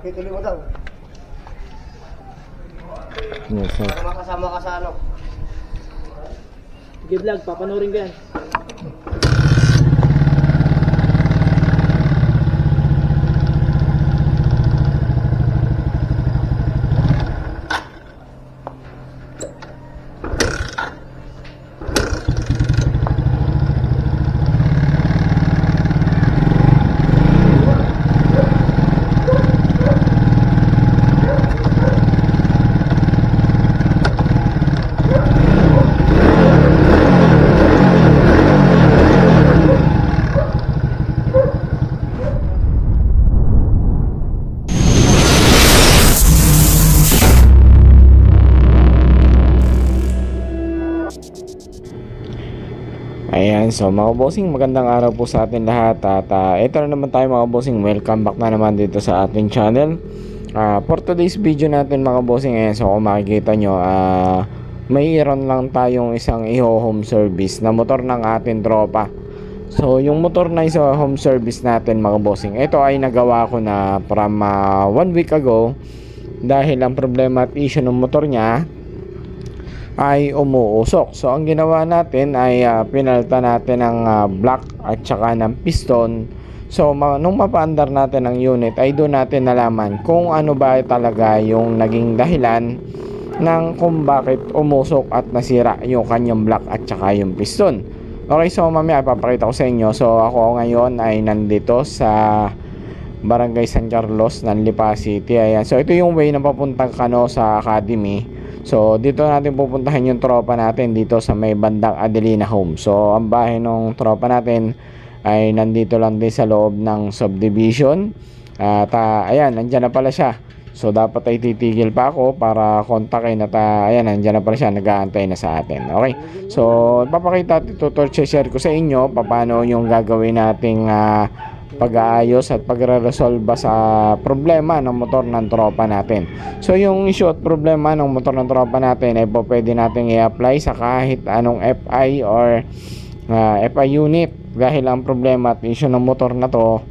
Tuloy mo daw. Yes, sir. Para makasama ka sa ano. Sige vlog, papanoorin ko yan. Ayan, so mga bossing, magandang araw po sa atin lahat. At ito na naman tayo mga bossing, welcome back na naman dito sa ating channel. For today's video natin mga bossing, ayan, so kung makikita nyo, mayroon lang tayong isang home service na motor ng ating tropa. So yung motor na isa home service natin mga bossing, ito ay nagawa ko na from 1 week ago. Dahil ang problema at issue ng motor niya ay umuusok. So ang ginawa natin ay pinalitan natin ng block at saka ng piston. So nung mapaandar natin ang unit ay doon natin nalaman kung ano ba talaga yung naging dahilan ng kung bakit umusok at nasira yung kanyang block at saka yung piston. Okay, so mamaya papakita ko sa inyo. So ako ngayon ay nandito sa Barangay San Carlos ng Lipa City. Ayan. So ito yung way na papuntang Kano sa Academy. So dito natin pupuntahan yung tropa natin dito sa may bandang Adelina Home. So ang bahay ng tropa natin ay nandito lang din sa loob ng subdivision. At ayan, nandyan na pala siya. So dapat ay titigil pa ako para kontakin at ayan, nandyan na pala siya, nag-aantay na sa atin. Okay, so ipapakita share ko sa inyo paano yung gagawin nating pag-aayos at pagre-resolve sa problema ng motor ng tropa natin. So yung issue at problema ng motor ng tropa natin ay po pwede natin i-apply sa kahit anong FI or FI unit. Dahil ang problema at issue ng motor na to,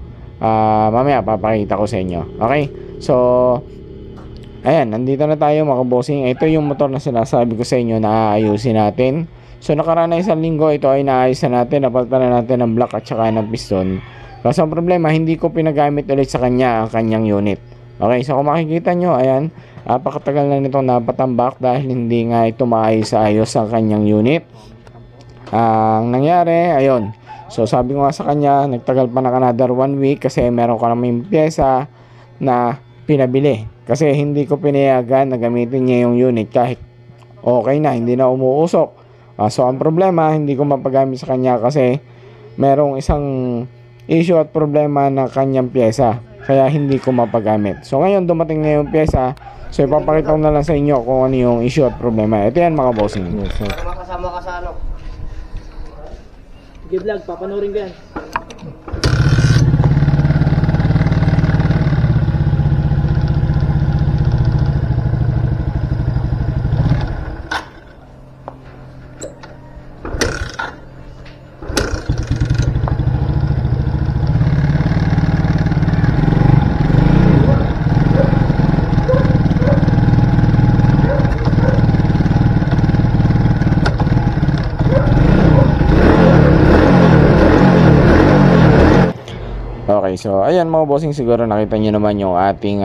mamaya papakita ko sa inyo. Okay, so ayan, nandito na tayo mga bossing. Ito yung motor na sinasabi ko sa inyo na aayusin natin. So nakaraan na isang linggo, ito ay naayos na natin. Napalitan na natin ng block at saka ng piston. Kasi ang problema, hindi ko pinagamit ulit sa kanya ang kanyang unit. Okay, so kung makikita nyo, ayan, napakatagal na nitong napatambak dahil hindi nga ito maayos-ayos ang kanyang unit. Ang nangyari, ayun. So sabi ko nga sa kanya, nagtagal pa na another 1 week kasi meron ka naman pyesa na pinabili. Kasi hindi ko pinayagan na gamitin niya yung unit kahit okay na, hindi na umuusok. So ang problema, hindi ko mapagamit sa kanya kasi merong isang issue at problema ng kanyang pyesa, kaya hindi ko mapagamit. So ngayon dumating na yung pyesa, so ipapakita ko na lang sa inyo kung ano yung issue at problema. Ito yan mga bossing. Para makasama ka sa ano. Sige vlog, papanoorin ko yan. Okay, so ayan mga bossing, siguro nakita nyo naman yung ating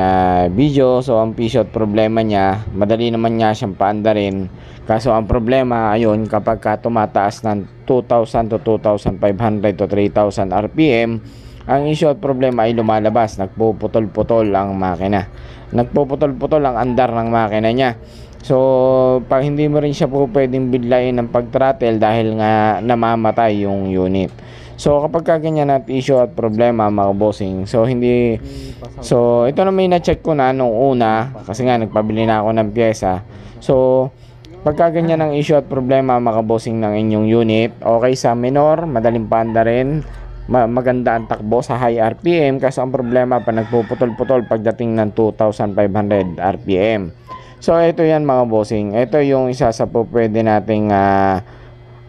video. So ang issue at problema niya, madali naman niya siyang paandarin. Kaso ang problema, ayun, kapag tumataas ng 2,000 to 2,500 to 3,000 RPM, ang issue at problema ay lumalabas. Nagpuputol-putol ang makina. Nagpuputol-putol ang andar ng makina niya. So pag hindi mo rin siya po pwedeng biglayin ng pag-throttle dahil nga namamatay yung unit. So kapag ganyan at issue at problema mga bossing, so ito na may na-check ko na nung una kasi nga nagpabili na ako ng pyesa. So pagka ganyan ang issue at problema mga bossing ng inyong unit, okay sa minor, madaling paanda rin, maganda ang takbo sa high RPM. Kasi ang problema pa nagpuputol-putol pagdating ng 2,500 RPM. So ito yan mga bossing, ito yung isa sa po pwede nating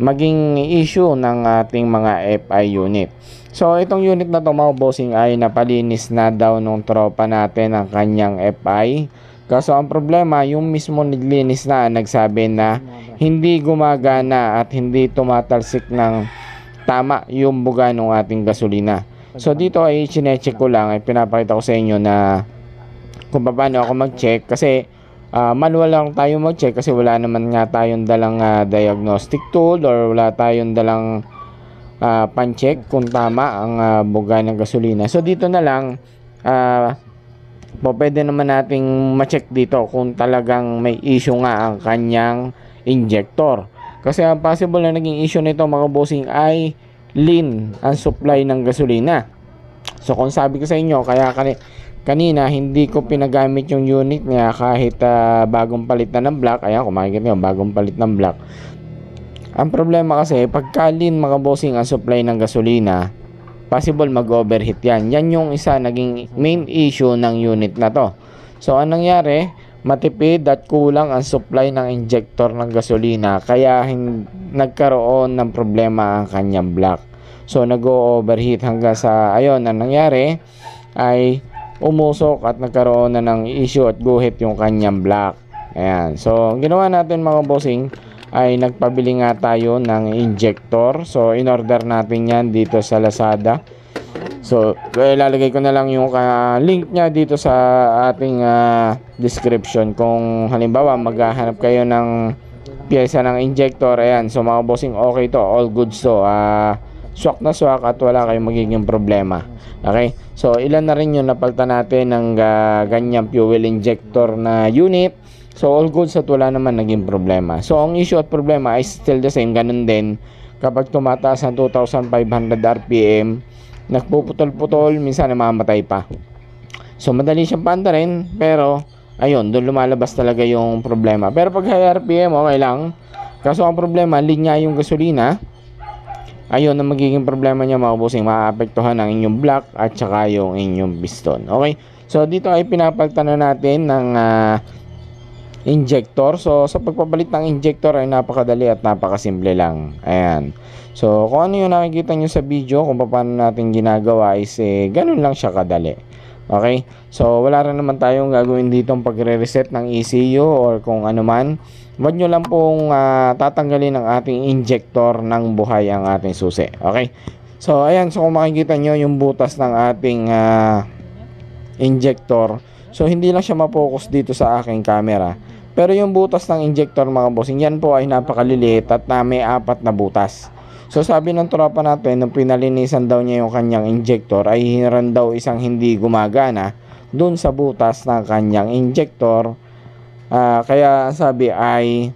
maging issue ng ating mga FI unit. So itong unit na to mga bossing ay napalinis na daw nung tropa natin ang kanyang FI. Kaso ang problema, yung mismo naglinis na nagsabi na hindi gumagana at hindi tumatalsik ng tama yung buga ng ating gasolina. So dito ay chinecheck ko lang, ay pinapakita ko sa inyo na kung paano ako mag-check kasi manual lang tayo mag-check kasi wala naman nga tayong dalang diagnostic tool or wala tayong dalang pan-check kung tama ang buga ng gasolina. So dito na lang pwede naman nating ma-check dito kung talagang may issue nga ang kanyang injector. Kasi ang possible na naging issue nito mga bossing ay lean ang supply ng gasolina. So kung sabi ko sa inyo, kaya kanina hindi ko pinagamit yung unit niya kahit bagong palit na ng block. Ayan, kung makikita nyo, bagong palit ng block. Ang problema kasi, pagka lean mga bossing ang supply ng gasolina, possible mag-overheat yan. Yan yung isa naging main issue ng unit na to. So anong nangyari? Matipid at kulang ang supply ng injector ng gasolina, kaya nagkaroon ng problema ang kanyang block. So nag-overheat hanggang sa ayun, ang nangyari ay umusok at nagkaroon na ng issue at guhit yung kanyang block. Ayan. So ginawa natin mga bossing ay nagpabili nga tayo ng injector. So in-order natin yan dito sa Lazada. So ilalagay ko na lang yung link niya dito sa ating description. Kung halimbawa maghahanap kayo ng pyesa ng injector, ayan. So mga bossing, okay to, all goods to. Swak na swak at wala kayong magiging problema. Okay? So ilan na rin yung napalta natin ng ganyang fuel injector na unit. So all goods at wala naman naging problema. So ang issue at problema is still the same. Ganun din kapag tumataas ang 2,500 RPM, nagpuputol-putol, minsan namamatay pa. So madali siyang paandarin, pero ayun, doon lumalabas talaga yung problema. Pero pag high RPM, okay lang. Kaso ang problema, linya yung gasolina. Ayun ang magiging problema niya mga bossing. Maapektuhan ang inyong block at saka yung inyong piston. Okay? So dito ay pinapalitan na natin ng injector. So sa pagpapalit ng injector ay napakadali at napakasimple lang. Ayan. So kung ano yung nakikita nyo sa video, kung paano natin ginagawa is ganun lang siya kadali. Okay? So wala rin naman tayong gagawin dito pagre-reset ng ECU or kung ano man. Huwag nyo lang pong tatanggalin ang ating injector ng buhay ang ating susi. Okay? So ayan, so kung makikita nyo yung butas ng ating injector, so hindi lang siya mapokus dito sa aking camera. Pero yung butas ng injector mga bossing, yan po ay napakaliliit at may 4 na butas. So sabi ng tropa natin, nung pinalinisan daw niya yung kanyang injector, ay hiniran daw isang hindi gumagana dun sa butas ng kanyang injector. Kaya sabi ay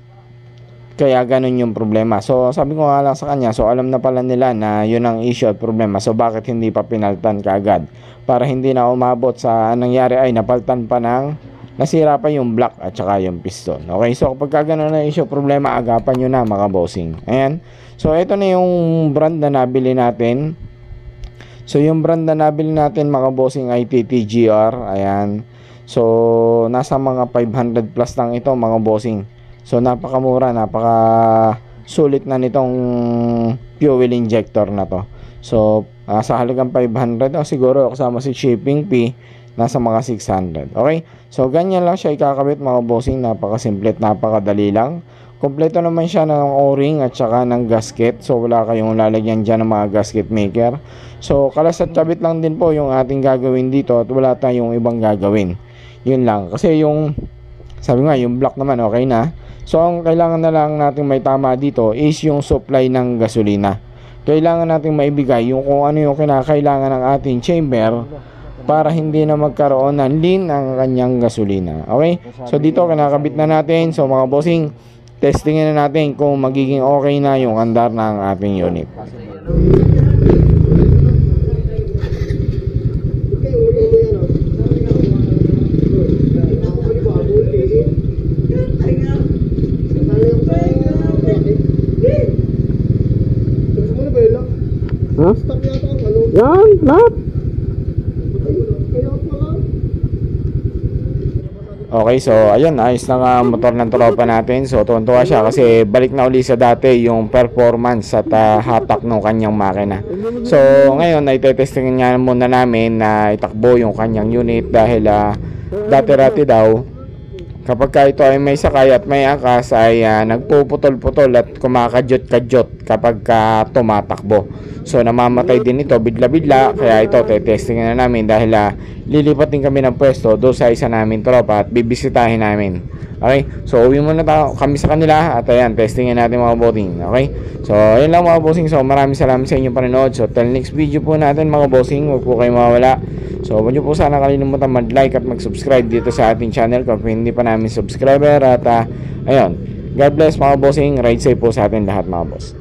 kaya ganun yung problema. So sabi ko nga lang sa kanya, so alam na pala nila na yun ang issue at problema. So bakit hindi pa pinaltan kaagad? Para hindi na umabot sa nangyari ay napaltan pa ng nasira pa yung block at saka yung piston. Okay, so kapag gano'n na issue problema, agapan nyo na mga bossing. Ayan. So ito na yung brand na nabili natin. So yung brand na nabili natin mga bossing ay TTGR. Ayan. So nasa mga 500 plus lang ito mga bossing. So napakamura, napaka sulit na nitong fuel injector na to. So sa halagang 500 siguro kasama si shipping fee, nasa mga 600. Okay? So ganyan lang siya ikakabit mga bossing. Napakasimple at napakadali lang. Kompleto naman siya ng o-ring at saka ng gasket. So wala kayong lalagyan dyan ng mga gasket maker. So kalas at kabit lang din po yung ating gagawin dito at wala tayong ibang gagawin. Yun lang. Kasi yung sabi nga yung block naman okay na. So ang kailangan na lang natin may tama dito is yung supply ng gasolina. Kailangan natin maibigay yung kung ano yung kinakailangan ng ating chamber para hindi na magkaroon ng lean ang kanyang gasolina. Okay? So dito kinakabit na natin. So mga bossing, testingin na natin kung magiging okay na yung andar ng ating unit. Ha? Yan, lahat. Okay, so ayun, ayos na nga ang motor ng tropa natin. So tuwan-tuwa siya kasi balik na uli sa dati yung performance at hatak ng kanyang makina. So ngayon ay testingin nga muna namin na itakbo yung kanyang unit dahil dati-rati daw kapag ka ito ay may sakay at may angkas ay nagpuputol-putol at kumakadyot-kadyot kapag ka tumatakbo. So namamatay din ito bigla-bigla, kaya ito testingin na namin dahil lilipat din kami ng pwesto doon sa isa namin tropa at bibisitahin namin. Okay, so uwi muna kami sa kanila at ayan, testingin natin mga bossing. Okay, so ayun lang mga bossing. So maraming salamat sa inyong panonood. So till next video po natin mga bossing, huwag po kayo mawawala. So huwag nyo po sana kalimutan mag-like at mag-subscribe dito sa ating channel kung hindi pa namin subscriber. At ayun, God bless mga bossing, ride safe po sa atin lahat mga boss.